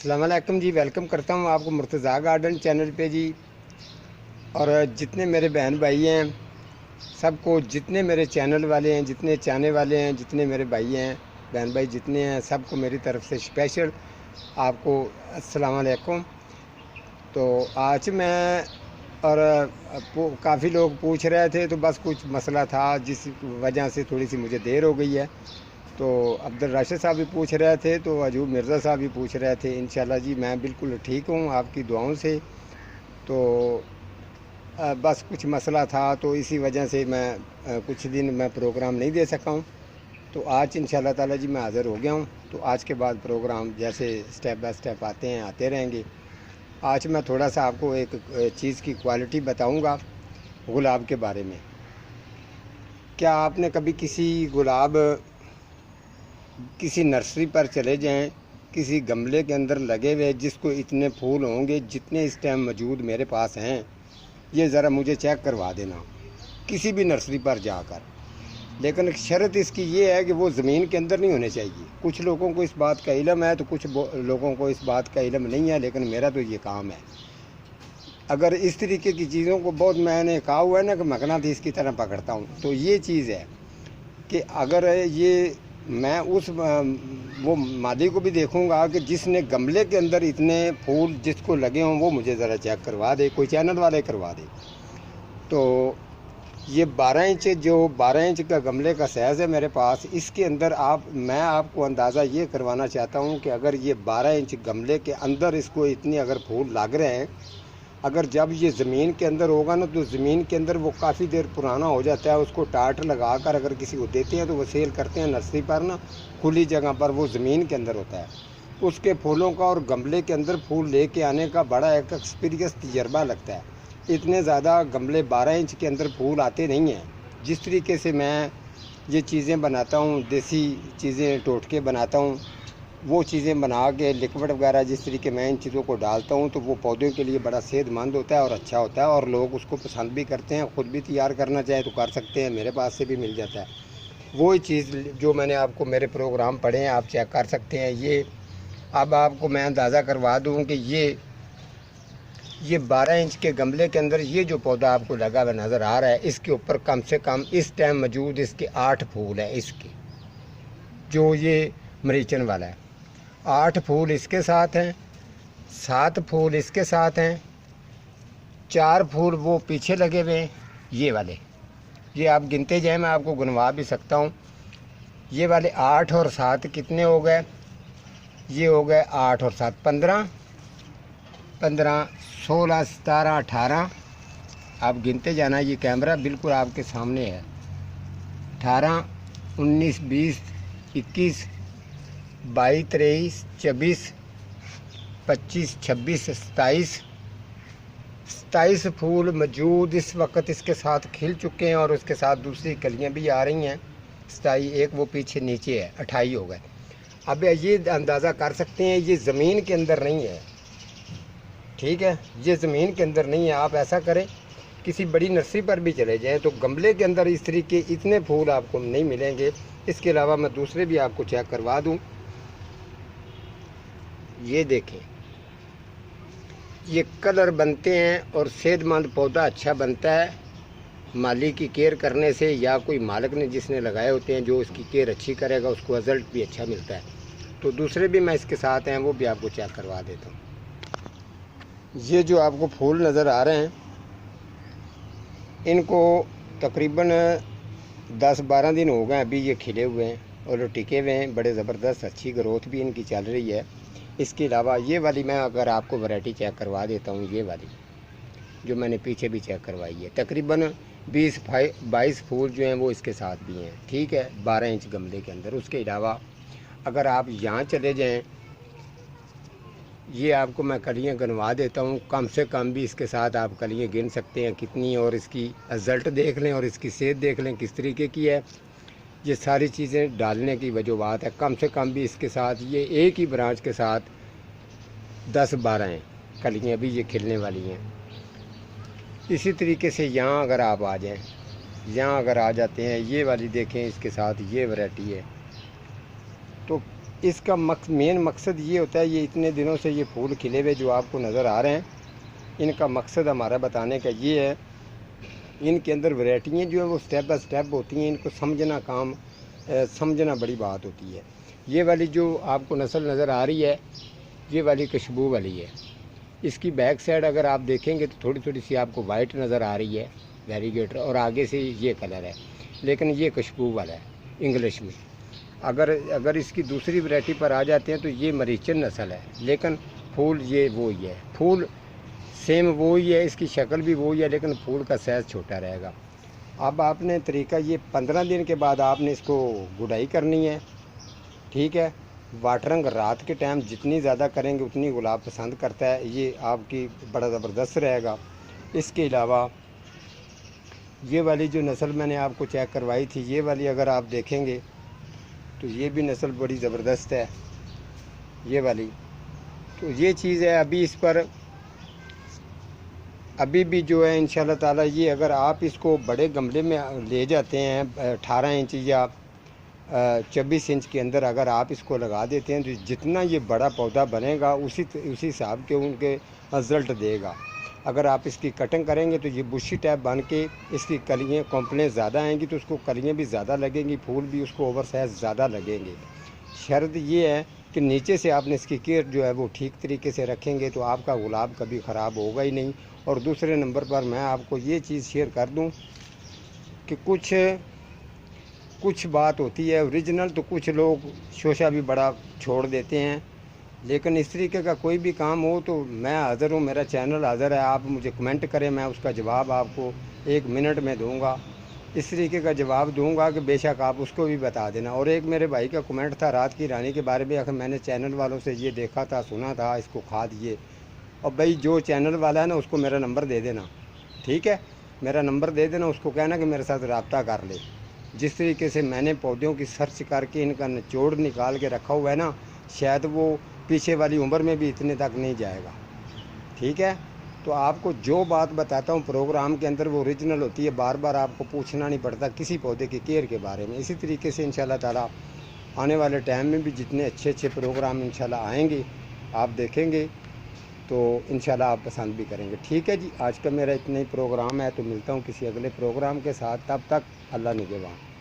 अस्सलाम वालेकुम जी। वेलकम करता हूँ आपको मुर्तज़ा गार्डन चैनल पे जी। और जितने मेरे बहन भाई हैं सबको, जितने मेरे चैनल वाले हैं, जितने चाहने वाले हैं, जितने मेरे भाई हैं, बहन भाई जितने हैं, सबको मेरी तरफ से स्पेशल आपको अस्सलाम वालेकुम। तो आज मैं और काफ़ी लोग पूछ रहे थे, तो बस कुछ मसला था जिस वजह से थोड़ी सी मुझे देर हो गई है। तो अब्दुल राशिद साहब भी पूछ रहे थे, तो अजूब मिर्ज़ा साहब भी पूछ रहे थे। इंशाल्लाह जी मैं बिल्कुल ठीक हूँ आपकी दुआओं से। तो बस कुछ मसला था, तो इसी वजह से मैं कुछ दिन मैं प्रोग्राम नहीं दे सका हूँ। तो आज इंशाल्लाह ताला जी मैं हाज़िर हो गया हूँ। तो आज के बाद प्रोग्राम जैसे स्टेप बाय स्टेप आते हैं आते रहेंगे। आज मैं थोड़ा सा आपको एक चीज़ की क्वालिटी बताऊँगा गुलाब के बारे में। क्या आपने कभी किसी गुलाब, किसी नर्सरी पर चले जाएं, किसी गमले के अंदर लगे हुए जिसको इतने फूल होंगे जितने इस टाइम मौजूद मेरे पास हैं, ये ज़रा मुझे चेक करवा देना किसी भी नर्सरी पर जाकर। लेकिन एक शर्त इसकी ये है कि वो ज़मीन के अंदर नहीं होने चाहिए। कुछ लोगों को इस बात का इल्म है, तो कुछ लोगों को इस बात का इल्म नहीं है, लेकिन मेरा तो ये काम है। अगर इस तरीके की चीज़ों को, बहुत मैंने कहा हुआ है ना कि मकनातीस की तरह पकड़ता हूँ, तो ये चीज़ है कि अगर ये मैं उस वो माली को भी देखूंगा कि जिसने गमले के अंदर इतने फूल जिसको लगे हों, वो मुझे ज़रा चेक करवा दे, कोई चैनल वाले करवा दे। तो ये 12 इंच, जो 12 इंच का गमले का साइज़ है मेरे पास, इसके अंदर मैं आपको अंदाज़ा ये करवाना चाहता हूँ कि अगर ये 12 इंच गमले के अंदर इसको इतने अगर फूल लग रहे हैं, अगर जब ये ज़मीन के अंदर होगा ना, तो ज़मीन के अंदर वो काफ़ी देर पुराना हो जाता है। उसको टाट लगा कर अगर किसी को देते हैं तो वो सेल करते हैं नर्सरी पर ना, खुली जगह पर, वो ज़मीन के अंदर होता है। उसके फूलों का और गमले के अंदर फूल लेके आने का बड़ा एक एक्सपीरियंस तजर्बा लगता है। इतने ज़्यादा गमले 12 इंच के अंदर फूल आते नहीं हैं। जिस तरीके से मैं ये चीज़ें बनाता हूँ, देसी चीज़ें टोटके बनाता हूँ, वो चीज़ें बना के लिक्विड वगैरह जिस तरीके मैं इन चीज़ों को डालता हूँ, तो वो पौधों के लिए बड़ा सेहतमंद होता है और अच्छा होता है, और लोग उसको पसंद भी करते हैं। ख़ुद भी तैयार करना चाहे तो कर सकते हैं, मेरे पास से भी मिल जाता है। वही चीज़ जो मैंने आपको मेरे प्रोग्राम पढ़े हैं, आप चेक कर सकते हैं। ये अब आपको मैं अंदाज़ा करवा दूँ कि ये 12 इंच के गमले के अंदर ये जो पौधा आपको लगा हुआ नज़र आ रहा है, इसके ऊपर कम से कम इस टाइम मौजूद इसके 8 फूल हैं। इसके जो ये मरीचन वाला है, 8 फूल इसके साथ हैं, 7 फूल इसके साथ हैं, 4 फूल वो पीछे लगे हुए हैं, ये वाले। ये आप गिनते जाएं, मैं आपको गिनवा भी सकता हूँ। ये वाले 8 और 7 कितने हो गए? ये हो गए 8 और 7 15, 15, 16, 17, 18। आप गिनते जाना, ये कैमरा बिल्कुल आपके सामने है। 18, 19, 20, 21, 22, 23, 24, 25, 26, 27 फूल मौजूद इस वक्त इसके साथ खिल चुके हैं, और उसके साथ दूसरी कलियां भी आ रही हैं। 27, एक वो पीछे नीचे है, 28 हो गए। अब ये अंदाज़ा कर सकते हैं, ये ज़मीन के अंदर नहीं है, ठीक है, ये ज़मीन के अंदर नहीं है। आप ऐसा करें, किसी बड़ी नर्सरी पर भी चले जाएं तो गमले के अंदर इस तरीके इतने फूल आपको नहीं मिलेंगे। इसके अलावा मैं दूसरे भी आपको चेक करवा दूं। ये देखें, ये कलर बनते हैं और सेहतमंद पौधा अच्छा बनता है माली की केयर करने से, या कोई मालिक ने जिसने लगाए होते हैं, जो इसकी केयर अच्छी करेगा उसको रिज़ल्ट भी अच्छा मिलता है। तो दूसरे भी मैं इसके साथ हैं, वो भी आपको चेक करवा देता हूँ। ये जो आपको फूल नज़र आ रहे हैं, इनको तकरीबन 10-12 दिन हो गए अभी ये खिले हुए हैं और टिके हुए हैं, बड़े ज़बरदस्त अच्छी ग्रोथ भी इनकी चल रही है। इसके अलावा ये वाली मैं अगर आपको वैरायटी चेक करवा देता हूँ, ये वाली जो मैंने पीछे भी चेक करवाई है, तकरीबन 20-22 फूल जो हैं वो इसके साथ भी हैं, ठीक है, 12 इंच गमले के अंदर। उसके अलावा अगर आप यहाँ चले जाएँ, ये आपको मैं कलियाँ गिनवा देता हूँ, कम से कम भी इसके साथ आप कलियाँ गिन सकते हैं कितनी, और इसकी रिज़ल्ट देख लें और इसकी सेहत देख लें किस तरीके की है। ये सारी चीज़ें डालने की वजूहत है। कम से कम भी इसके साथ ये एक ही ब्रांच के साथ 10-12 हैं कलियाँ भी ये खिलने वाली हैं। इसी तरीके से यहाँ अगर आप आ जाएँ, यहाँ अगर आ जाते हैं, ये वाली देखें, इसके साथ ये वैरायटी है। तो इसका मेन मकसद ये होता है, ये इतने दिनों से ये फूल खिले हुए जो आपको नज़र आ रहे हैं, इनका मकसद हमारा बताने का ये है, इनके अंदर वैरायटियाँ जो है वो स्टेप बाय स्टेप होती हैं, इनको समझना बड़ी बात होती है। ये वाली जो आपको नस्ल नज़र आ रही है, ये वाली खुशबू वाली है। इसकी बैक साइड अगर आप देखेंगे तो थोड़ी थोड़ी सी आपको वाइट नज़र आ रही है वेरीगेटर, और आगे से ये कलर है, लेकिन ये खुशबू वाला है इंग्लिश में। अगर इसकी दूसरी वैरायटी पर आ जाते हैं तो ये मरीचन नस्ल है, लेकिन फूल ये वो ही है, फूल सेम वो ही है, इसकी शक्ल भी वो ही है, लेकिन फूल का साइज़ छोटा रहेगा। अब आपने तरीका ये 15 दिन के बाद आपने इसको गुडाई करनी है, ठीक है। वाटरिंग रात के टाइम जितनी ज़्यादा करेंगे उतनी गुलाब पसंद करता है, ये आपकी बड़ा ज़बरदस्त रहेगा। इसके अलावा ये वाली जो नस्ल मैंने आपको चेक करवाई थी, ये वाली अगर आप देखेंगे तो ये भी नस्ल बड़ी ज़बरदस्त है, ये वाली। तो ये चीज़ है, अभी इस पर अभी भी जो है इंशाल्लाह ताला, ये अगर आप इसको बड़े गमले में ले जाते हैं 18 इंच या 24 इंच के अंदर अगर आप इसको लगा देते हैं, तो जितना ये बड़ा पौधा बनेगा उसी हिसाब के उनके रिज़ल्ट देगा। अगर आप इसकी कटिंग करेंगे तो ये बुशी टाइप बन के इसकी कलियाँ कॉम्प्लेन ज़्यादा आएंगी, तो उसको कलियाँ भी ज़्यादा लगेंगी, फूल भी उसको ओवर साइज़ ज़्यादा लगेंगे। शर्त ये है कि नीचे से आपने इसकी केयर जो है वो ठीक तरीके से रखेंगे तो आपका गुलाब कभी ख़राब होगा ही नहीं। और दूसरे नंबर पर मैं आपको ये चीज़ शेयर कर दूं कि कुछ बात होती है ओरिजिनल, तो कुछ लोग शोशा भी बड़ा छोड़ देते हैं, लेकिन इस तरीके का कोई भी काम हो तो मैं हाज़िर हूँ, मेरा चैनल हाज़िर है। आप मुझे कमेंट करें, मैं उसका जवाब आपको 1 मिनट में दूँगा, इस तरीके का जवाब दूँगा कि बेशक आप उसको भी बता देना। और एक मेरे भाई का कमेंट था रात की रानी के बारे में, अगर मैंने चैनल वालों से ये देखा था, सुना था, इसको खा दिए। और भाई जो चैनल वाला है ना उसको मेरा नंबर दे देना, ठीक है, मेरा नंबर दे देना, उसको कहना कि मेरे साथ रब्ता कर ले। जिस तरीके से मैंने पौधों की सर्च करके इनका निचोड़ निकाल के रखा हुआ है ना, शायद वो पीछे वाली उम्र में भी इतने तक नहीं जाएगा, ठीक है। तो आपको जो बात बताता हूँ प्रोग्राम के अंदर वो ओरिजिनल होती है, बार बार आपको पूछना नहीं पड़ता किसी पौधे की केयर के बारे में। इसी तरीके से इंशाल्लाह ताला आने वाले टाइम में भी जितने अच्छे अच्छे प्रोग्राम इंशाल्लाह आएंगे आप देखेंगे तो इंशाल्लाह आप पसंद भी करेंगे, ठीक है जी। आज का मेरा इतना ही प्रोग्राम है, तो मिलता हूँ किसी अगले प्रोग्राम के साथ, तब तक अल्लाह निगहबान।